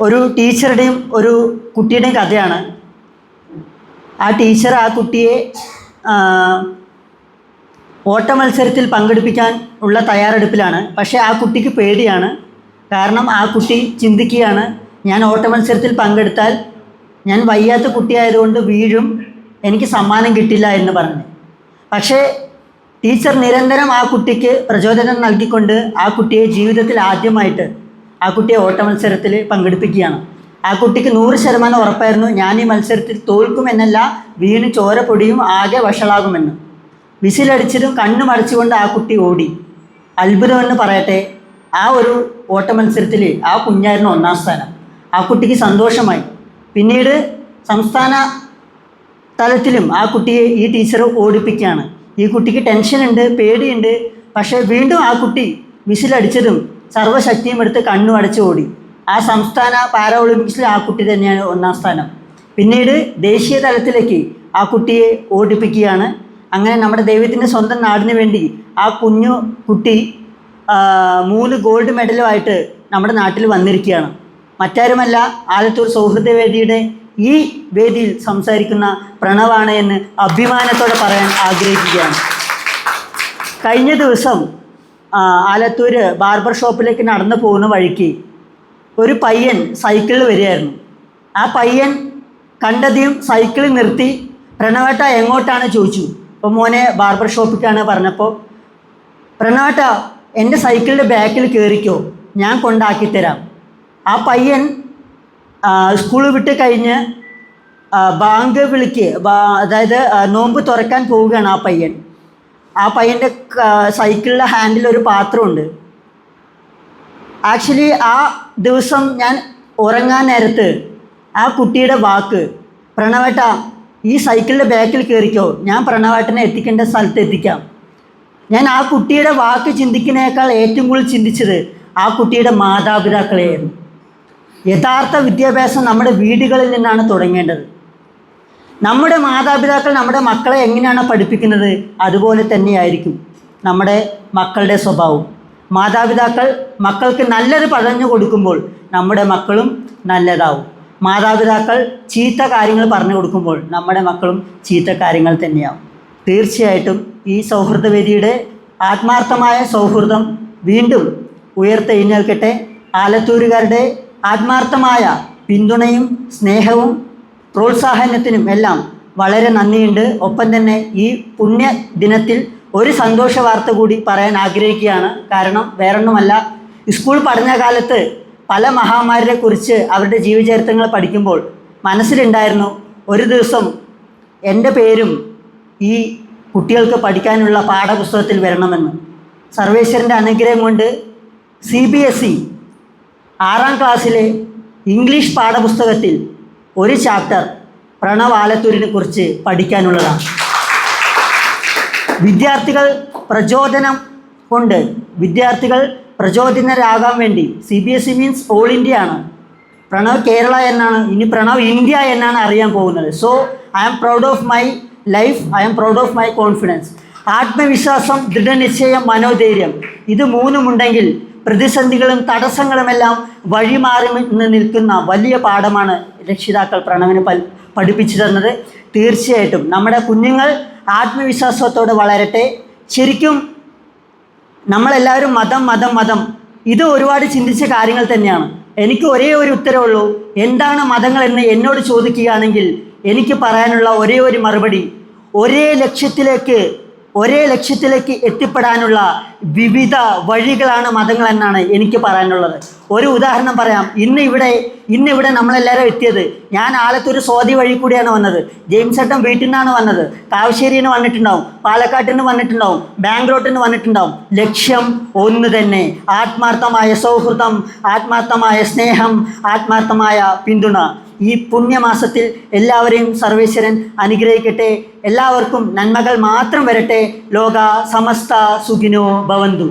ഒരു ടീച്ചറുടെയും ഒരു കുട്ടിയുടെയും കഥയാണ്. ആ ടീച്ചർ ആ കുട്ടിയെ ഓട്ട മത്സരത്തിൽ പങ്കെടുപ്പിക്കാൻ ഉള്ള തയ്യാറെടുപ്പിലാണ്. പക്ഷേ ആ കുട്ടിക്ക് പേടിയാണ്. കാരണം ആ കുട്ടി ചിന്തിക്കുകയാണ്, ഞാൻ ഓട്ട മത്സരത്തിൽ പങ്കെടുത്താൽ ഞാൻ വയ്യാത്ത കുട്ടിയായതുകൊണ്ട് വീഴും, എനിക്ക് സമ്മാനം കിട്ടില്ല എന്ന് പറഞ്ഞു. പക്ഷേ ടീച്ചർ നിരന്തരം ആ കുട്ടിക്ക് പ്രചോദനം നൽകിക്കൊണ്ട് ആ കുട്ടിയെ ജീവിതത്തിൽ ആദ്യമായിട്ട് ആ കുട്ടിയെ ഓട്ട മത്സരത്തിൽ പങ്കെടുപ്പിക്കുകയാണ്. ആ കുട്ടിക്ക് 100% ഉറപ്പായിരുന്നു, ഞാൻ ഈ മത്സരത്തിൽ തോൽക്കുമെന്നല്ല, വീണ് ചോര പൊടിയും ആകെ വഷളാകുമെന്ന്. വിസിലടിച്ചതും കണ്ണു മടച്ചുകൊണ്ട് ആ കുട്ടി ഓടി. അത്ഭുതമെന്ന് പറയട്ടെ, ആ ഒരു ഓട്ട മത്സരത്തിൽ ആ കുഞ്ഞായിരുന്നു 1ാം സ്ഥാനം. ആ കുട്ടിക്ക് സന്തോഷമായി. പിന്നീട് സംസ്ഥാന തലത്തിലും ആ കുട്ടിയെ ഈ ടീച്ചർ ഓടിപ്പിക്കുകയാണ്. ഈ കുട്ടിക്ക് ടെൻഷനുണ്ട്, പേടിയുണ്ട്. പക്ഷേ വീണ്ടും ആ കുട്ടി വിസിലടിച്ചതും സർവ്വശക്തിയും എടുത്ത് കണ്ണു അടച്ച് ഓടി. ആ സംസ്ഥാന പാരാ ഒളിമ്പിക്സിൽ ആ കുട്ടി തന്നെയാണ് 1ാം സ്ഥാനം. പിന്നീട് ദേശീയ തലത്തിലേക്ക് ആ കുട്ടിയെ ഓടിപ്പിക്കുകയാണ്. അങ്ങനെ നമ്മുടെ ദൈവത്തിൻ്റെ സ്വന്തം നാടിന് വേണ്ടി ആ കുഞ്ഞു കുട്ടി 3 ഗോൾഡ് മെഡലുമായിട്ട് നമ്മുടെ നാട്ടിൽ വന്നിരിക്കുകയാണ്. മറ്റാരുമല്ല, ആലത്തൂർ സൗഹൃദവേദിയുടെ ഈ വേദിയിൽ സംസാരിക്കുന്ന പ്രണവാണ് എന്ന് അഭിമാനത്തോടെ പറയാൻ ആഗ്രഹിക്കുകയാണ്. കഴിഞ്ഞ ദിവസം ആലത്തൂർ ബാർബർ ഷോപ്പിലേക്ക് നടന്നു പോകുന്ന വഴിക്ക് ഒരു പയ്യൻ സൈക്കിളിൽ വരികയായിരുന്നു. ആ പയ്യൻ കണ്ടധികം സൈക്കിളിൽ നിർത്തി, പ്രണവേട്ട എങ്ങോട്ടാണ് ചോദിച്ചു. അപ്പോൾ മോനെ ബാർബർ ഷോപ്പിലേക്കാണ് പറഞ്ഞപ്പോൾ, പ്രണവേട്ട എൻ്റെ സൈക്കിളിൻ്റെ ബാക്കിൽ കയറിക്കോ, ഞാൻ കൊണ്ടാക്കിത്തരാം. ആ പയ്യൻ സ്കൂൾ വിട്ട് കഴിഞ്ഞ് ബാങ്ക് വിളിക്ക്, അതായത് നോമ്പ് തുറക്കാൻ പോവുകയാണ് ആ പയ്യൻ. ആ പയ്യൻ്റെ സൈക്കിളിലെ ഹാൻഡിൽ ഒരു പാത്രമുണ്ട്. ആക്ച്വലി ആ ദിവസം ഞാൻ ഉറങ്ങാൻ നേരത്ത് ആ കുട്ടിയുടെ വാക്ക്, പ്രണവേട്ട ഈ സൈക്കിളിൻ്റെ ബാക്കിൽ കയറിക്കോ, ഞാൻ പ്രണവേട്ടനെ എത്തിക്കേണ്ട സ്ഥലത്ത് എത്തിക്കാം. ഞാൻ ആ കുട്ടിയുടെ വാക്ക് ചിന്തിക്കുന്നതിനേക്കാൾ ഏറ്റവും കൂടുതൽ ചിന്തിച്ചത് ആ കുട്ടിയുടെ മാതാപിതാക്കളെയായിരുന്നു. യഥാർത്ഥ വിദ്യാഭ്യാസം നമ്മുടെ വീടുകളിൽ നിന്നാണ് തുടങ്ങേണ്ടത്. നമ്മുടെ മാതാപിതാക്കൾ നമ്മുടെ മക്കളെ എങ്ങനെയാണോ പഠിപ്പിക്കുന്നത്, അതുപോലെ തന്നെയായിരിക്കും നമ്മുടെ മക്കളുടെ സ്വഭാവം. മാതാപിതാക്കൾ മക്കൾക്ക് നല്ലത് പറഞ്ഞു കൊടുക്കുമ്പോൾ നമ്മുടെ മക്കളും നല്ലതാവും. മാതാപിതാക്കൾ ചീത്ത കാര്യങ്ങൾ പറഞ്ഞു കൊടുക്കുമ്പോൾ നമ്മുടെ മക്കളും ചീത്ത കാര്യങ്ങൾ തന്നെയാവും. തീർച്ചയായിട്ടും ഈ സൗഹൃദവേദിയുടെ ആത്മാർത്ഥമായ സൗഹൃദം വീണ്ടും ഉയർത്തെഴുന്നേൽക്കട്ടെ. ആലത്തൂരുകാരുടെ ആത്മാർത്ഥമായ പിന്തുണയും സ്നേഹവും പ്രോത്സാഹനത്തിനും എല്ലാം വളരെ നന്ദിയുണ്ട്. ഒപ്പം തന്നെ ഈ പുണ്യ ദിനത്തിൽ ഒരു സന്തോഷ വാർത്ത കൂടി പറയാൻ ആഗ്രഹിക്കുകയാണ്. കാരണം വേറൊന്നുമല്ല, സ്കൂൾ പഠനകാലത്ത് പല മഹാന്മാരെ കുറിച്ച് അവരുടെ ജീവചരിത്രങ്ങൾ പഠിക്കുമ്പോൾ മനസ്സിലുണ്ടായിരുന്നു, ഒരു ദിവസം എൻ്റെ പേരും ഈ കുട്ടികൾക്ക് പഠിക്കാനുള്ള പാഠപുസ്തകത്തിൽ വരണമെന്ന്. സർവേശ്വരൻ്റെ അനുഗ്രഹം കൊണ്ട് CBSE 6ാം ക്ലാസ്സിലെ ഇംഗ്ലീഷ് പാഠപുസ്തകത്തിൽ ഒരു ചാപ്റ്റർ പ്രണവ് ആലത്തൂരിനെ കുറിച്ച് പഠിക്കാനുള്ളതാണ്. വിദ്യാർത്ഥികൾ പ്രചോദനരാകാൻ വേണ്ടി CBSE മീൻസ് ഓൾ ഇന്ത്യ ആണ്. പ്രണവ് കേരള എന്നാണ്, ഇനി പ്രണവ് ഇന്ത്യ എന്നാണ് അറിയാൻ പോകുന്നത്. So I am proud of my life, I am proud of my confidence. ആത്മവിശ്വാസം, ദൃഢനിശ്ചയം, മനോധൈര്യം, ഇത് 3ഉം ഉണ്ടെങ്കിൽ പ്രതിസന്ധികളും തടസ്സങ്ങളുമെല്ലാം വഴിമാറി നിൽക്കുന്ന വലിയ പാഠമാണ് രക്ഷിതാക്കൾ പ്രണവിന് പഠിപ്പിച്ചു തന്നത്. തീർച്ചയായിട്ടും നമ്മുടെ കുഞ്ഞുങ്ങൾ ആത്മവിശ്വാസത്തോടെ വളരട്ടെ. ശരിക്കും നമ്മളെല്ലാവരും മതം ഇത് ഒരുപാട് ചിന്തിച്ച കാര്യങ്ങൾ തന്നെയാണ്. എനിക്ക് ഒരേ ഒരു ഉത്തരവുള്ളൂ, എന്താണ് മതങ്ങൾ എന്ന് എന്നോട് ചോദിക്കുകയാണെങ്കിൽ എനിക്ക് പറയാനുള്ള ഒരേ ഒരു മറുപടി, ഒരേ ലക്ഷ്യത്തിലേക്ക് എത്തിപ്പെടാനുള്ള വിവിധ വഴികളാണ് മതങ്ങൾ എന്നാണ് എനിക്ക് പറയാനുള്ളത്. ഒരു ഉദാഹരണം പറയാം. ഇന്നിവിടെ നമ്മളെല്ലാവരും എത്തിയത്, ഞാൻ ആലത്തൂർ സ്വാതി വഴി കൂടിയാണ് വന്നത്. ജെയിംസ് ഏട്ടൻ വീട്ടിൽ നിന്നാണ് വന്നത്. കാവശ്ശേരിയിൽ നിന്ന് വന്നിട്ടുണ്ടാവും, പാലക്കാട്ടിൽ നിന്ന് വന്നിട്ടുണ്ടാവും, ബാംഗ്ലൂരിൽ നിന്ന് വന്നിട്ടുണ്ടാവും. ലക്ഷ്യം ഒന്ന് തന്നെ, ആത്മാർത്ഥമായ സൗഹൃദം, ആത്മാർത്ഥമായ സ്നേഹം, ആത്മാർത്ഥമായ പിന്തുണ. ഈ പുണ്യമാസത്തിൽ എല്ലാവരെയും സർവേശ്വരൻ അനുഗ്രഹിക്കട്ടെ. എല്ലാവർക്കും നന്മകൾ മാത്രം വരട്ടെ. ലോക സമസ്ത സുഖിനോ ഭവന്തു.